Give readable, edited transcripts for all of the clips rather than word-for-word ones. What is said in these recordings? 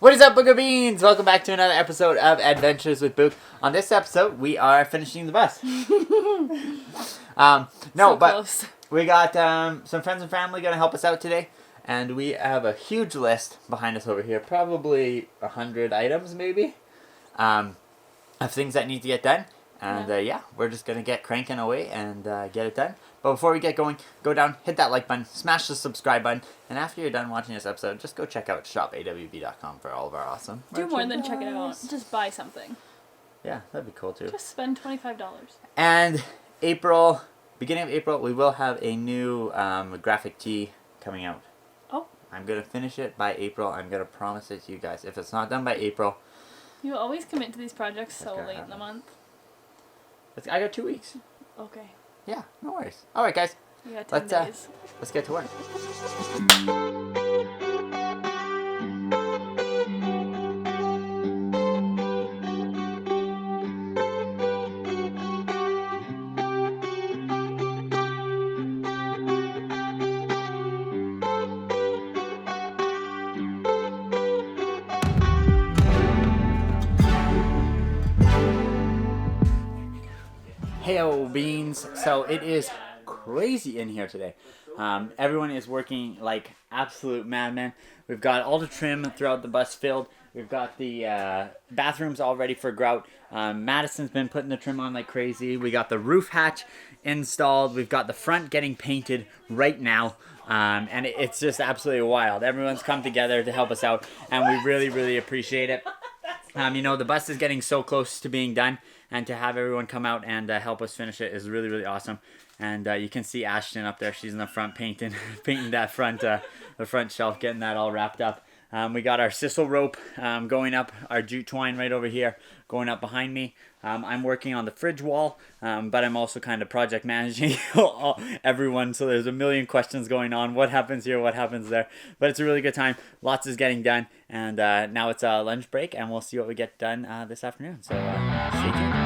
What is up, Booger Beans? Welcome back to another episode of Adventures with Book. On this episode, we are finishing the bus. Close. We got some friends and family going to help us out today. And we have a huge list behind us over here. Probably 100 items, maybe, of things that need to get done. And we're just going to get cranking away and get it done. But before we get going, go down, hit that like button, smash the subscribe button, and after you're done watching this episode, just go check out shopawb.com for all of our awesome Do more than check it out. Just buy something. Yeah, that'd be cool too. Just spend $25. And beginning of April, we will have a new graphic tee coming out. Oh. I'm going to finish it by April. I'm going to promise it to you guys. If it's not done by April... You always commit to these projects so late in the month. I got 2 weeks. Okay. Yeah, no worries. All right, guys. You got 10 days. Let's get to work. Heyo, beans. So it is crazy in here today. Everyone is working like absolute madmen. We've got all the trim throughout the bus filled. We've got the bathrooms all ready for grout. Madison's been putting the trim on like crazy. We got the roof hatch installed. We've got the front getting painted right now. And it's just absolutely wild. Everyone's come together to help us out, and we really, really appreciate it. The bus is getting so close to being done, and to have everyone come out and help us finish it is really, really awesome. And you can see Ashton up there. She's in the front painting that front, the front shelf, getting that all wrapped up. We got our sisal rope going up, our jute twine right over here going up behind me. I'm working on the fridge wall, but I'm also kind of project managing everyone. So there's a million questions going on. What happens here? What happens there? But it's a really good time. Lots is getting done. And now it's a lunch break, and we'll see what we get done this afternoon. So stay tuned.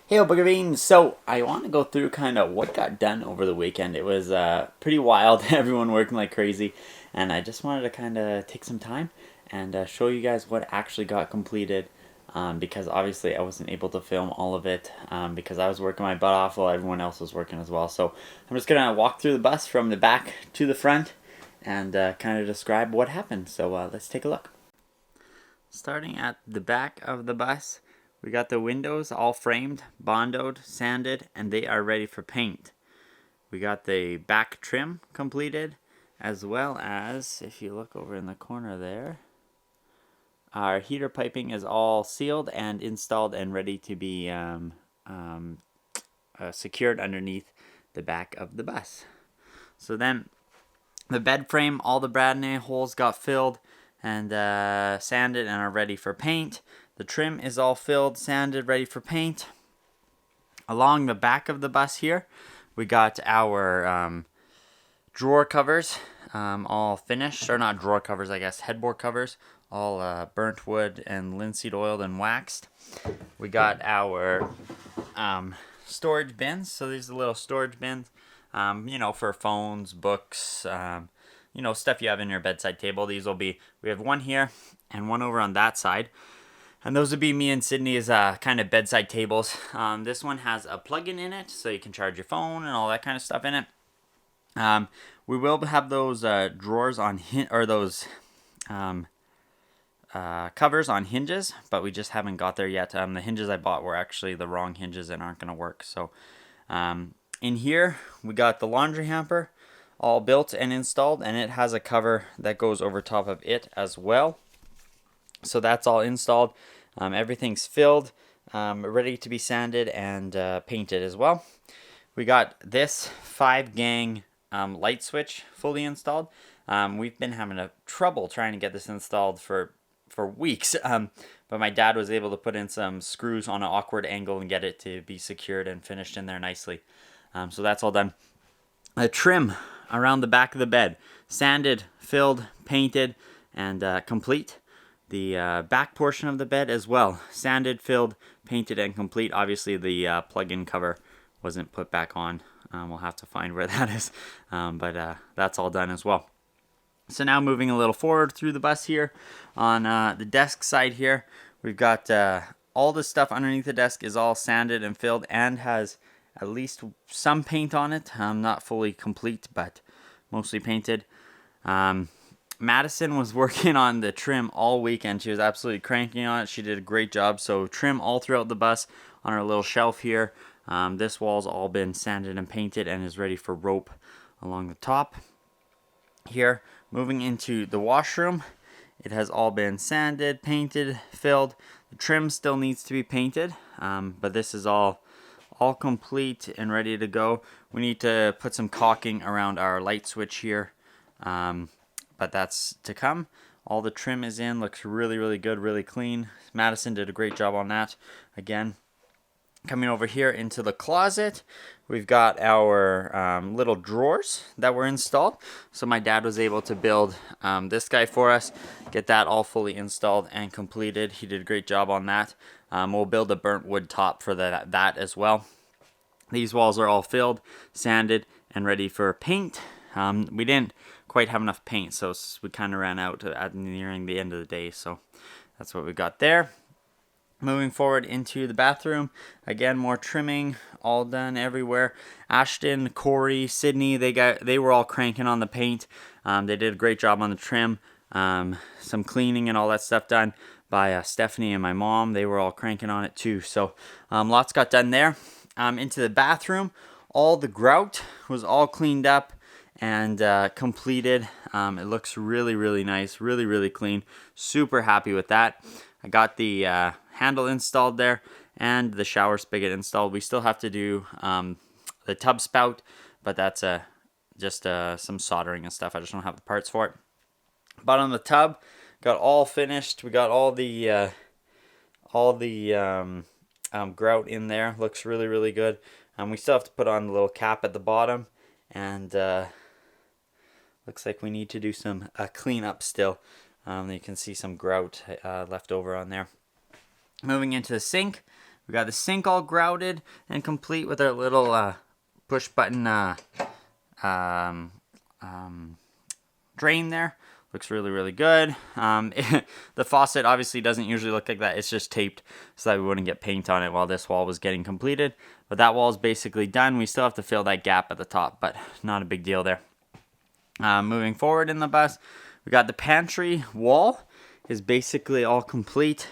Hey, Booger Beans. So I want to go through kind of what got done over the weekend. It was pretty wild, everyone working like crazy, and I just wanted to kind of take some time and show you guys what actually got completed because obviously I wasn't able to film all of it because I was working my butt off while everyone else was working as well. So I'm just going to walk through the bus from the back to the front and kind of describe what happened. So let's take a look. Starting at the back of the bus, we got the windows all framed, bondoed, sanded, and they are ready for paint. We got the back trim completed, as well as, if you look over in the corner there, our heater piping is all sealed and installed and ready to be secured underneath the back of the bus. So then the bed frame, all the Bradnay holes got filled and sanded and are ready for paint. The trim is all filled, sanded, ready for paint. Along the back of the bus here, we got our drawer covers all finished, or not drawer covers, I guess, headboard covers, all burnt wood and linseed oiled and waxed. We got our storage bins. So these are little storage bins, for phones, books, stuff you have in your bedside table. These will be, we have one here and one over on that side. And those would be me and Sydney's kind of bedside tables. This one has a plug-in in it, so you can charge your phone and all that kind of stuff in it. We will have those drawers on those covers on hinges, but we just haven't got there yet. The hinges I bought were actually the wrong hinges and aren't going to work. So in here, we got the laundry hamper all built and installed, and it has a cover that goes over top of it as well. So that's all installed. Everything's filled, ready to be sanded and painted as well. We got this 5-gang light switch fully installed. We've been having trouble trying to get this installed for weeks, but my dad was able to put in some screws on an awkward angle and get it to be secured and finished in there nicely. So that's all done. A trim around the back of the bed, sanded, filled, painted, and complete. The back portion of the bed as well, sanded, filled, painted, and complete. Obviously the plug-in cover wasn't put back on. We'll have to find where that is, but that's all done as well. So now moving a little forward through the bus here, on the desk side here, we've got all the stuff underneath the desk is all sanded and filled and has at least some paint on it. Not fully complete, but mostly painted. Madison was working on the trim all weekend. She was absolutely cranking on it. She did a great job. So trim all throughout the bus on our little shelf here. This wall's all been sanded and painted and is ready for rope along the top here. Moving into the washroom, it has all been sanded, painted, filled. The trim still needs to be painted, but this is all complete and ready to go. We need to put some caulking around our light switch here, but that's to come. All the trim is in, looks really, really good, really clean. Madison did a great job on that. Again, coming over here into the closet, we've got our little drawers that were installed. So my dad was able to build this guy for us, get that all fully installed and completed. He did a great job on that. We'll build a burnt wood top for that as well. These walls are all filled, sanded, and ready for paint. We didn't quite have enough paint, so we kind of ran out at nearing the end of the day. So that's what we got there. Moving forward into the bathroom, again, more trimming, all done everywhere. Ashton, Corey, Sydney, they were all cranking on the paint. They did a great job on the trim. Some cleaning and all that stuff done by Stephanie and my mom. They were all cranking on it too. So lots got done there. Into the bathroom, all the grout was all cleaned up and completed. It looks really, really nice, really, really clean. Super happy with that. I got the handle installed there and the shower spigot installed. We still have to do the tub spout, but that's just some soldering and stuff. I just don't have the parts for it. But on the tub, got all finished. We got all the grout in there. Looks really, really good. We still have to put on the little cap at the bottom, and looks like we need to do some cleanup still. You can see some grout left over on there. Moving into the sink, we got the sink all grouted and complete with our little push button drain there. Looks really, really good. The faucet obviously doesn't usually look like that. It's just taped so that we wouldn't get paint on it while this wall was getting completed. But that wall is basically done. We still have to fill that gap at the top, but not a big deal there. Moving forward in the bus, we got the pantry wall is basically all complete.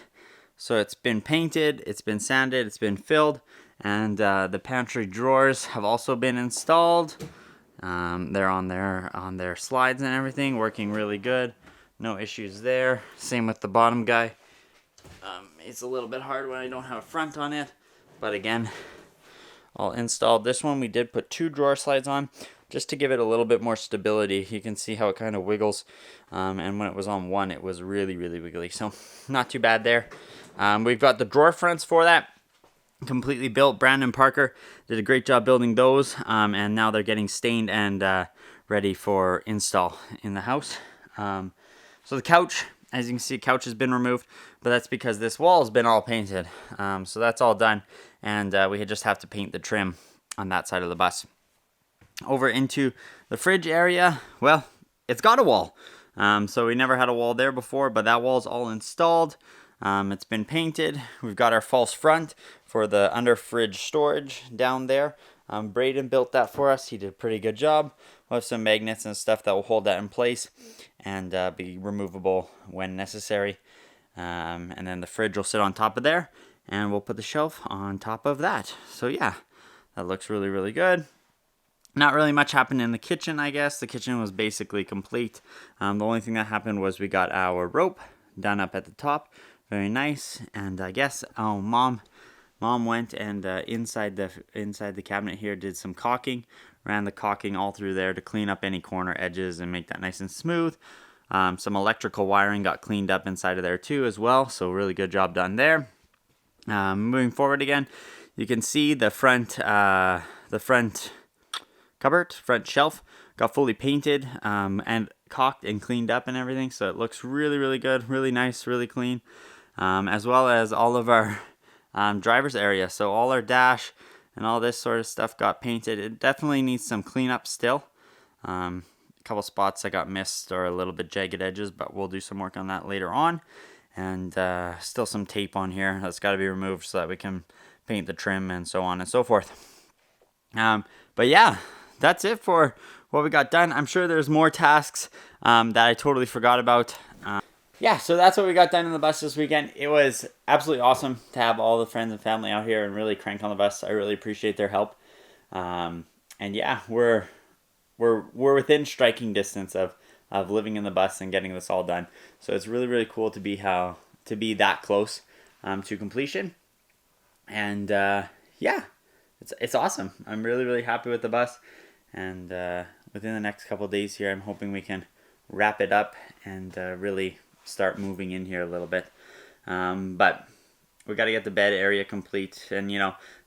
So it's been painted, it's been sanded, it's been filled, and the pantry drawers have also been installed. They're on their slides and everything, working really good. No issues there. Same with the bottom guy. It's a little bit hard when I don't have a front on it, but again, all installed. This one we did put 2 drawer slides on just to give it a little bit more stability. You can see how it kind of wiggles, and when it was on one, it was really, really wiggly. So not too bad there. We've got the drawer fronts for that. Completely built. Brandon Parker did a great job building those, and now they're getting stained and ready for install in the house. So the couch, as you can see, couch has been removed, but that's because this wall has been all painted. So that's all done, and we just have to paint the trim on that side of the bus. Over into the fridge area, well, it's got a wall. So we never had a wall there before, but that wall's all installed. It's been painted. We've got our false front for the under fridge storage down there. Braden built that for us. He did a pretty good job. We'll have some magnets and stuff that will hold that in place and be removable when necessary. And then the fridge will sit on top of there, and we'll put the shelf on top of that. So yeah, that looks really, really good. Not really much happened in the kitchen, I guess. The kitchen was basically complete. The only thing that happened was we got our rope done up at the top. Very nice. And I guess mom went and inside the cabinet here did some caulking. Ran the caulking all through there to clean up any corner edges and make that nice and smooth. Some electrical wiring got cleaned up inside of there too as well. So really good job done there. Moving forward again, you can see the front cupboard, front shelf got fully painted and caulked and cleaned up and everything, so it looks really, really good, really nice, really clean, as well as all of our driver's area. So all our dash and all this sort of stuff got painted. It definitely needs some cleanup still. A couple spots that got missed or a little bit jagged edges, but we'll do some work on that later on. And still some tape on here that's got to be removed so that we can paint the trim and so on and so forth. But yeah, that's it for what we got done. I'm sure there's more tasks that I totally forgot about. Yeah, so that's what we got done in the bus this weekend. It was absolutely awesome to have all the friends and family out here and really crank on the bus. I really appreciate their help. And yeah, we're within striking distance of living in the bus and getting this all done. So it's really, really cool to be that close to completion. And yeah, it's awesome. I'm really, really happy with the bus. And within the next couple of days here, I'm hoping we can wrap it up and really start moving in here a little bit. But we got to get the bed area complete, and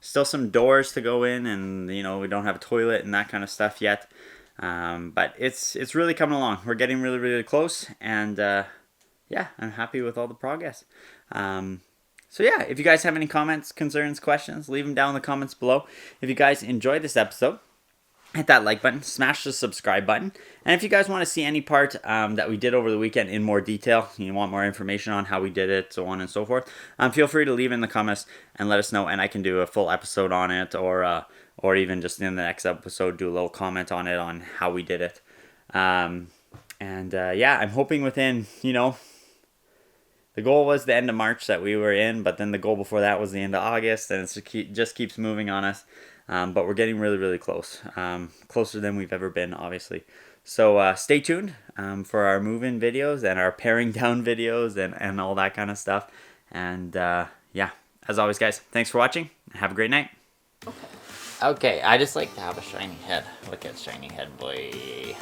still some doors to go in, and we don't have a toilet and that kind of stuff yet. But it's really coming along. We're getting really, really close, and yeah, I'm happy with all the progress. So yeah, if you guys have any comments, concerns, questions, leave them down in the comments below. If you guys enjoyed this episode, hit that like button, smash the subscribe button. And if you guys want to see any part that we did over the weekend in more detail, you want more information on how we did it, so on and so forth, feel free to leave in the comments and let us know, and I can do a full episode on it, or even just in the next episode do a little comment on it on how we did it. Yeah, I'm hoping within, the goal was the end of March that we were in, but then the goal before that was the end of August, and it just keeps moving on us. But we're getting really, really close. Closer than we've ever been, obviously. So stay tuned for our move-in videos and our paring down videos and all that kind of stuff. And yeah, as always, guys, thanks for watching. Have a great night. Okay, I just like to have a shiny head. Look at shiny head, boy.